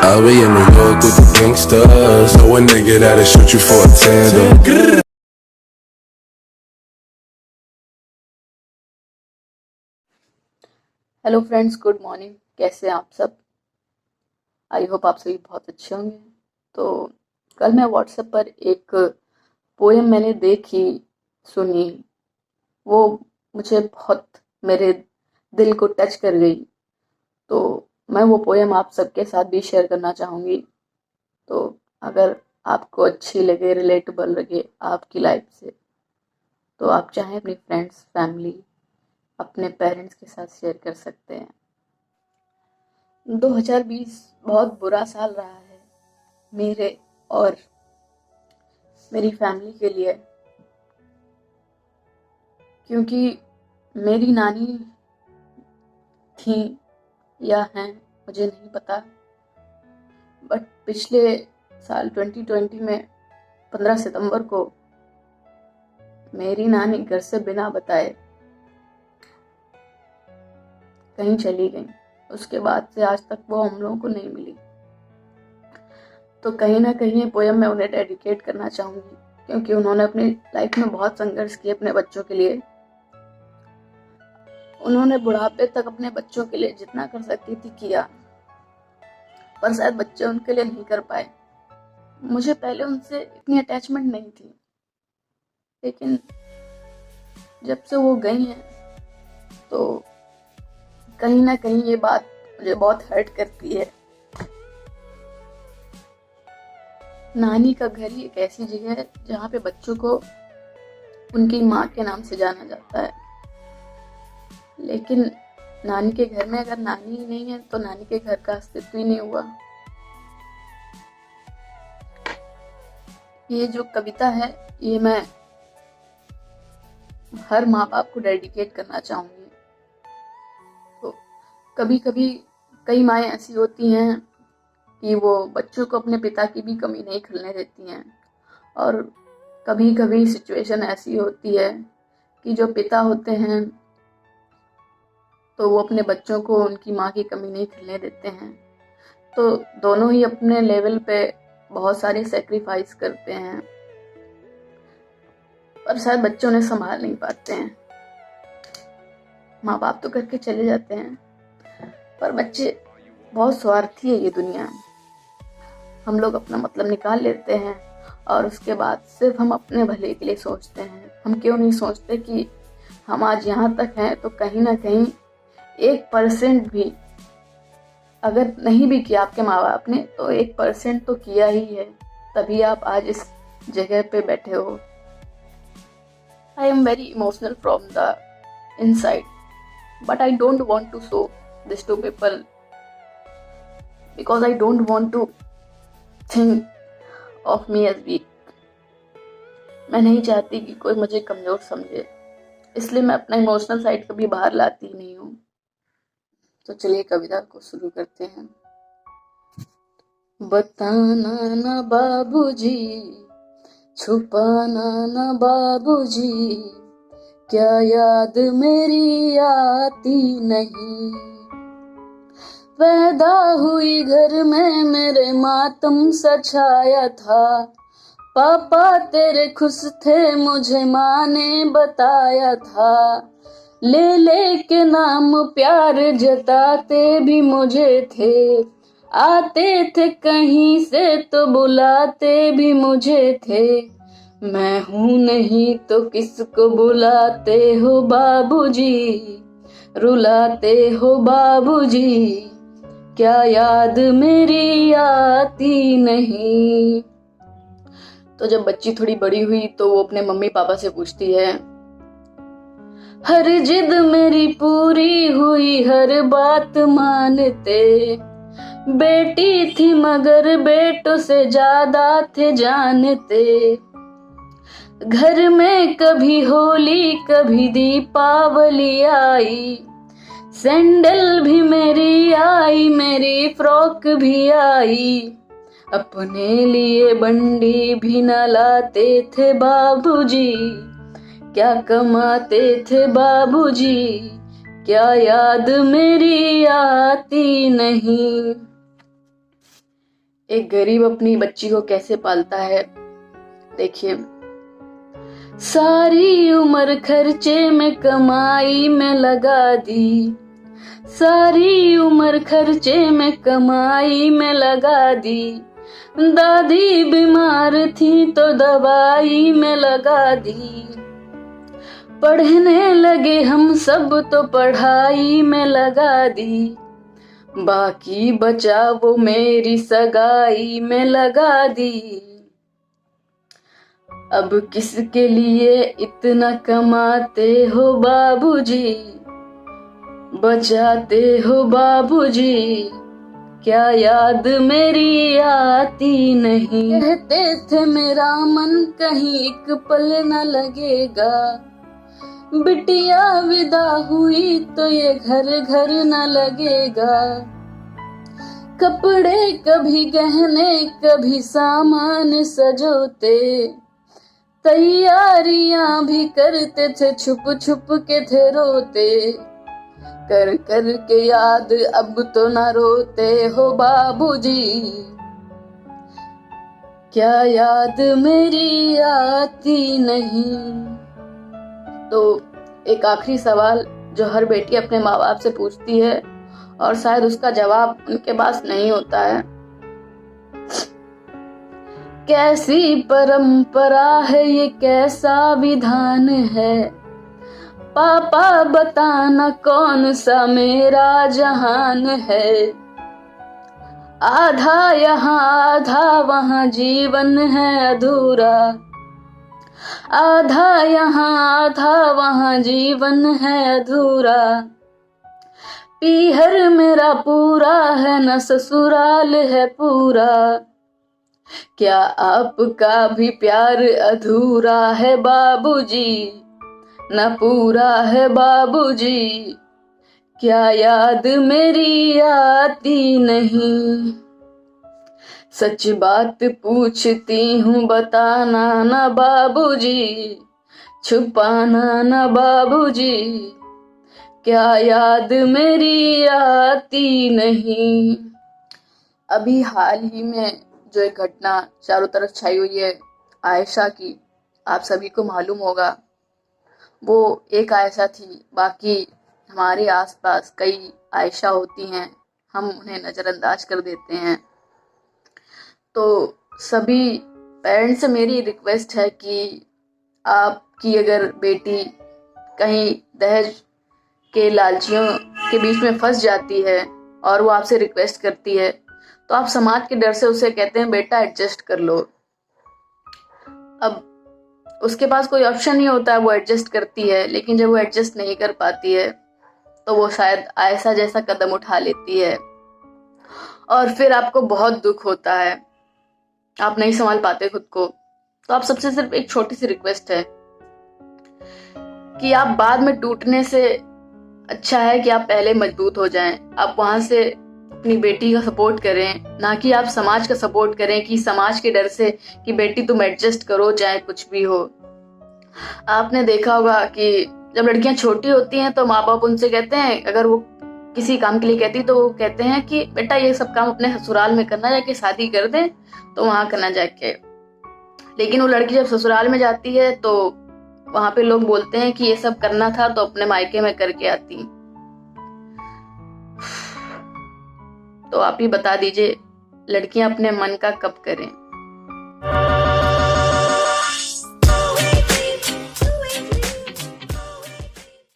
Highway in New York with the gangsters. Know a nigga that'll shoot you for a tandem. Hello friends, good morning. कैसे हैं आप सब? I hope आप सभी बहुत अच्छे होंगे। तो कल मैं व्हाट्सएप पर एक पोएम मैंने देखी, सुनी। वो मुझे बहुत मेरे दिल को टच कर गई। तो मैं वो पोएम आप सबके साथ भी शेयर करना चाहूँगी। तो अगर आपको अच्छी लगे, रिलेटेबल लगे आपकी लाइफ से, तो आप चाहें अपनी फ्रेंड्स, फैमिली, अपने पेरेंट्स के साथ शेयर कर सकते हैं। 2020 बहुत बुरा साल रहा है मेरे और मेरी फैमिली के लिए, क्योंकि मेरी नानी थी या हैं मुझे नहीं पता, बट पिछले साल 2020 में 15 सितंबर को मेरी नानी घर से बिना बताए कहीं चली गई। उसके बाद से आज तक वो हम लोगों को नहीं मिली। तो कहीं ना कहीं ये पोयम मैं उन्हें डेडिकेट करना चाहूँगी, क्योंकि उन्होंने अपनी लाइफ में बहुत संघर्ष किए अपने बच्चों के लिए। उन्होंने बुढ़ापे तक अपने बच्चों के लिए जितना कर सकती थी किया, पर शायद बच्चे उनके लिए नहीं कर पाए। मुझे पहले उनसे इतनी अटैचमेंट नहीं थी, लेकिन जब से वो गई हैं तो कहीं ना कहीं ये बात मुझे बहुत हर्ट करती है। नानी का घर ही एक ऐसी जगह है जहाँ पे बच्चों को उनकी माँ के नाम से जाना जाता है, लेकिन नानी के घर में अगर नानी ही नहीं है तो नानी के घर का अस्तित्व ही नहीं हुआ। ये जो कविता है ये मैं हर माँ बाप को डेडिकेट करना चाहूँगी। तो कभी कभी कई माएँ ऐसी होती हैं कि वो बच्चों को अपने पिता की भी कमी नहीं खलने देती हैं, और कभी कभी सिचुएशन ऐसी होती है कि जो पिता होते हैं तो वो अपने बच्चों को उनकी माँ की कमी नहीं खलने देते हैं। तो दोनों ही अपने लेवल पे बहुत सारे सेक्रीफाइस करते हैं, पर शायद बच्चे उन्हें संभाल नहीं पाते हैं। माँ बाप तो करके चले जाते हैं, पर बच्चे बहुत स्वार्थी है ये दुनिया। हम लोग अपना मतलब निकाल लेते हैं और उसके बाद सिर्फ हम अपने भले के लिए सोचते हैं। हम क्यों नहीं सोचते कि हम आज यहाँ तक हैं तो कहीं ना कहीं 1% भी अगर नहीं भी किया आपके माँ बाप ने तो 1% तो किया ही है, तभी आप आज इस जगह पे बैठे हो। I am very emotional from the inside, but I don't want to show this to people because I don't want to think of me as weak. मैं नहीं चाहती कि कोई मुझे कमजोर समझे, इसलिए मैं अपना इमोशनल साइड कभी बाहर लाती नहीं हूँ। तो चलिए कविता को शुरू करते हैं। बताना ना बाबूजी, छुपाना ना बाबूजी, क्या याद मेरी आती नहीं। पैदा हुई घर में मेरे मातम सा छाया था, पापा तेरे खुश थे मुझे माँ ने बताया था। ले के नाम प्यार जताते भी मुझे थे, आते थे कहीं से तो बुलाते भी मुझे थे। मैं हूँ नहीं तो किसको बुलाते हो बाबूजी, रुलाते हो बाबूजी, क्या याद मेरी आती नहीं। तो जब बच्ची थोड़ी बड़ी हुई तो वो अपने मम्मी पापा से पूछती है, हर जिद मेरी पूरी हुई, हर बात मानते। बेटी थी मगर बेटों से ज्यादा थे जानते। घर में कभी होली कभी दीपावली आई, सैंडल भी मेरी आई, मेरी फ्रॉक भी आई। अपने लिए बंडी भी न लाते थे बाबूजी, क्या कमाते थे बाबूजी, क्या याद मेरी आती नहीं। एक गरीब अपनी बच्ची को कैसे पालता है। देखिए, सारी उम्र खर्चे में कमाई में लगा दी, सारी उम्र खर्चे में कमाई में लगा दी, दादी बीमार थी तो दवाई में लगा दी, पढ़ने लगे हम सब तो पढ़ाई में लगा दी, बाकी बचा वो मेरी सगाई में लगा दी। अब किसके लिए इतना कमाते हो बाबूजी, बचाते हो बाबूजी, क्या याद मेरी आती नहीं। कहते थे मेरा मन कहीं एक पल न लगेगा, बिटिया विदा हुई तो ये घर घर न लगेगा, कपड़े कभी गहने कभी सामान सजोते, तैयारियां भी करते थे छुप छुप के थे रोते, कर कर के याद अब तो न रोते हो बाबूजी, क्या याद मेरी आती नहीं। तो एक आखिरी सवाल जो हर बेटी अपने माँ बाप से पूछती है और शायद उसका जवाब उनके पास नहीं होता है। कैसी परंपरा है ये, कैसा विधान है, पापा बताना कौन सा मेरा जहान है, आधा यहाँ आधा वहाँ जीवन है अधूरा, आधा यहाँ आधा वहाँ जीवन है अधूरा, पीहर मेरा पूरा है न ससुराल है पूरा, क्या आपका भी प्यार अधूरा है बाबूजी, न पूरा है बाबूजी, क्या याद मेरी आती नहीं। सच बात पूछती हूँ बताना न बाबूजी, छुपाना न बाबूजी, क्या याद मेरी आती नहीं। अभी हाल ही में जो एक घटना चारों तरफ छाई हुई है आयशा की, आप सभी को मालूम होगा। वो एक आयशा थी, बाकी हमारे आसपास कई आयशा होती हैं, हम उन्हें नज़रअंदाज कर देते हैं। तो सभी पेरेंट्स से मेरी रिक्वेस्ट है कि आपकी अगर बेटी कहीं दहेज के लालचियों के बीच में फंस जाती है और वो आपसे रिक्वेस्ट करती है, तो आप समाज के डर से उसे कहते हैं बेटा एडजस्ट कर लो। अब उसके पास कोई ऑप्शन नहीं होता है, वो एडजस्ट करती है, लेकिन जब वो एडजस्ट नहीं कर पाती है तो वो शायद आयशा जैसा कदम उठा लेती है और फिर आपको बहुत दुख होता है, आप नहीं संभाल पाते खुद को। तो आप सबसे सिर्फ एक छोटी सी रिक्वेस्ट है कि आप बाद में टूटने से अच्छा है कि आप पहले मजबूत हो जाएं। आप वहां से अपनी बेटी का सपोर्ट करें, ना कि आप समाज का सपोर्ट करें कि समाज के डर से कि बेटी तुम एडजस्ट करो चाहे कुछ भी हो। आपने देखा होगा कि जब लड़कियां छोटी होती हैं तो माँ बाप उनसे कहते हैं, अगर वो किसी काम के लिए कहती तो वो कहते हैं कि बेटा ये सब काम अपने ससुराल में करना, जाके शादी कर दे तो वहां करना जाके। लेकिन वो लड़की जब ससुराल में जाती है तो वहां पे लोग बोलते हैं कि ये सब करना था तो अपने मायके में करके आती। तो आप ही बता दीजिए, लड़कियां अपने मन का कब करें।